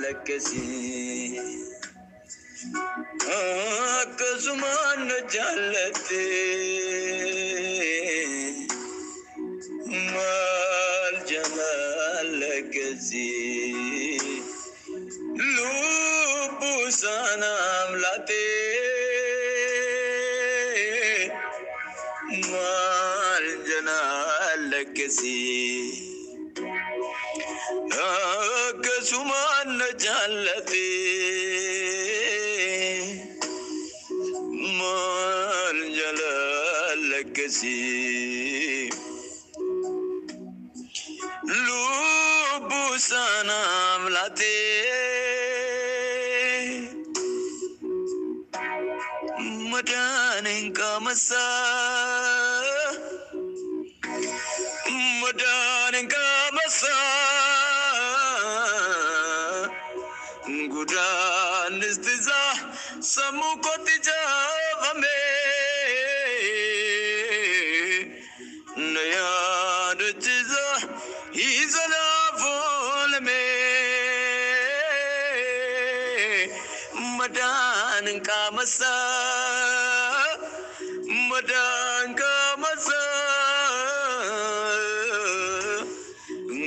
lekesi akasuman jalate mal jamal lekesi lubu sanam late mal jamal lekesi akasuman jalate mal jalal lekesi lubu sanam late madanin kamasa gudan istiza samu kotija vame naya dchiza izana volme madan kamasa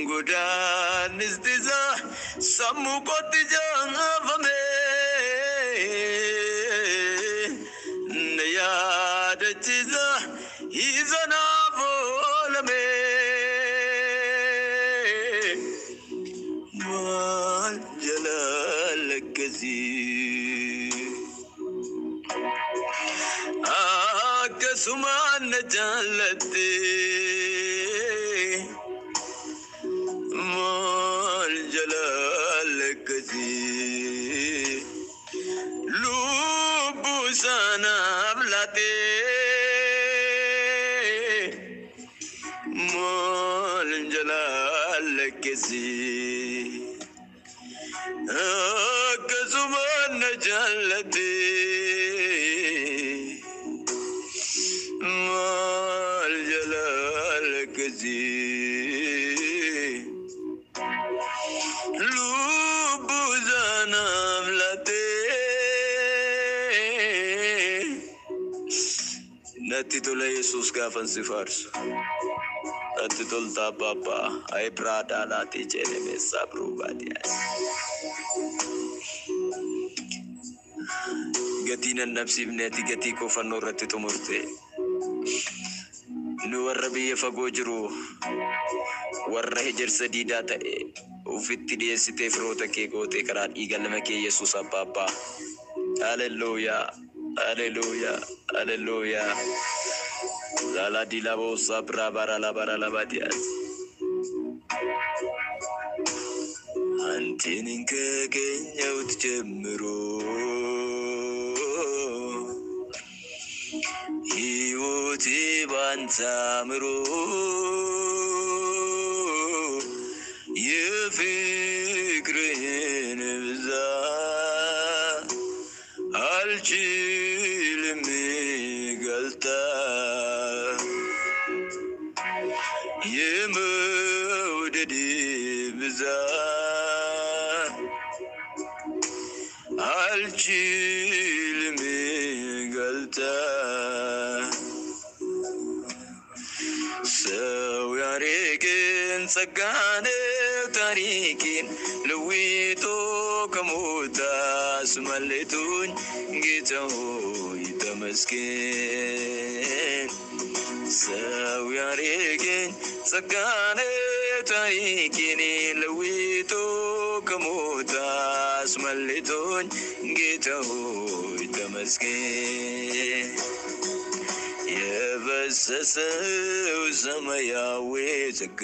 gudan istiza samu kotija vame naya dchiza izana volme mal jalal kazi akasuman jalate mal jalal kazi lubu sanam late mal jalal kazi akasuman jalate mal jalal kazi lubu zanam late natitula Jesus gafan sifarsu natitul ta papa ay prada lati chene me sabru badia gatina nafsi ibnati gati ko fanno ratitu murte nu warbi fagojru warra hijr sadida ta ufitti diesite frota ke gote karan igalma ke Jesus papa hallelujah hallelujah hallelujah la dilabo sabra barala badias antinin kegenya utjemro hiwoti bantamro yefikrin bza alchilmi galta yemudedi bza alchilmi galta ሰው ያሬግን ጸጋነ ታሪክን ለዊቶ ከሞት አስመልጦኝ ጌታ ሆይ ተመስገን ሰው ያሬግን ጸጋነ ታሪክን ለዊቶ ከሞት አስመልጦኝ ጌታ ሆይ ተመስገን የበሰሰው ሰማያዊ ጸጋ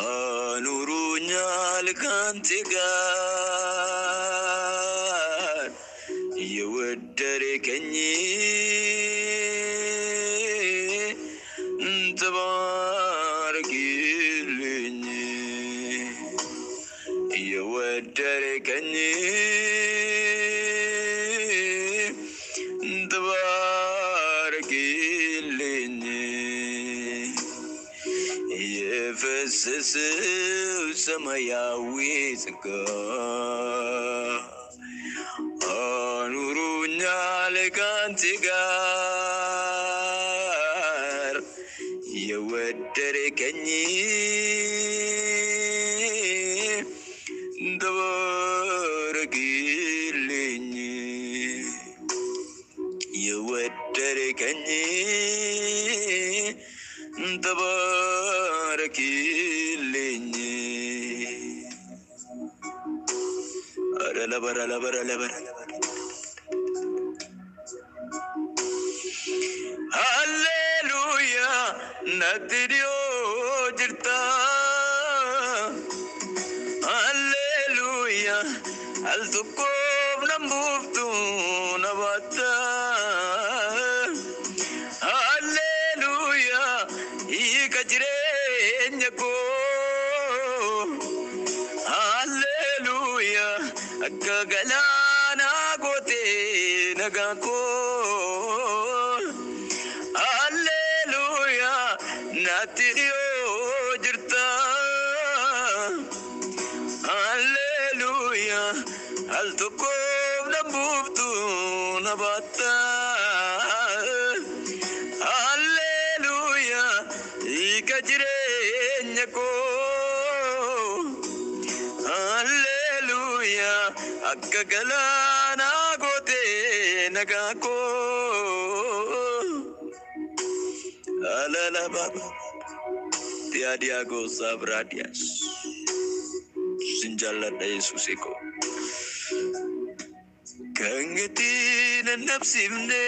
አኑሮኛል ካንተ ጋር የወደድከኝ ተባረክልኝ የወደድከኝ ተባረክልኝ የፈሰሰ samayawi zaka anurunya lekantigar yawadere kanyi dawargilinyi yawadere kanyi dawargilinyi arala barala barala barala. Hallelujah, nadiyo jirta. Hallelujah, al tukob nambuftu nabata. Hallelujah, ikajire nyako. Hallelujah, akagalana gote nagako. Natiyo jirta. Hallelujah, al tukob nambuftu nabata. Hallelujah, ikajire nyako. Hallelujah, akagalana gote nagako. Alala baba tiadiago sabradias sinjala da Yesus eko kangetin nafsimne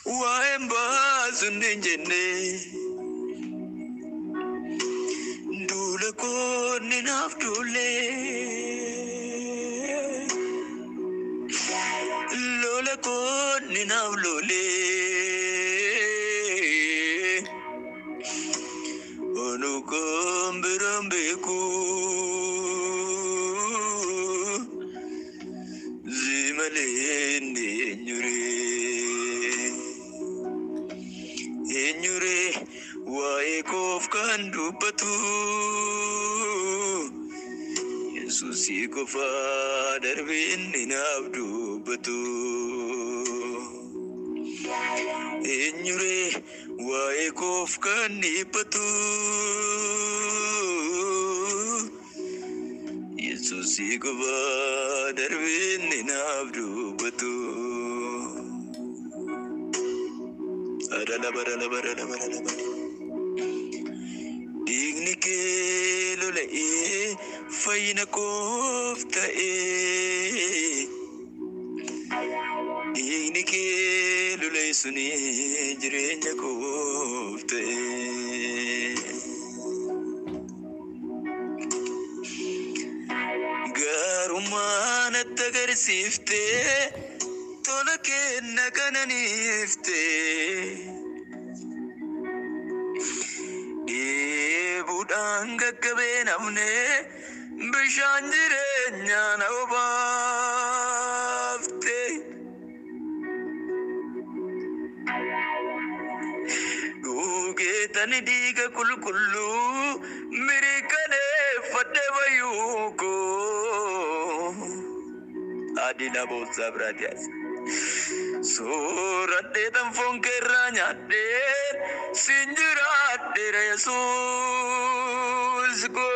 wa emba sunjene dule ko ninafdule lola ko ninavlole onukomberambeku zimalende enyure waekof kandupatu Yesus ikofa darbin ninabdu batu enyure waekof kanipatu Yesus ikofa darbin ninabdu batu arala barala barala barala digni ke lule fayna kofta digni ke lule suni jirenya kofta garumana tagar sifte tolake nakananifte budanga kabenamne bishanjirenya naubafte duge tani diga kulkullu mirikane fadevayuko adina bozabradias surade tam fonkeranya de sinjirade Yesus go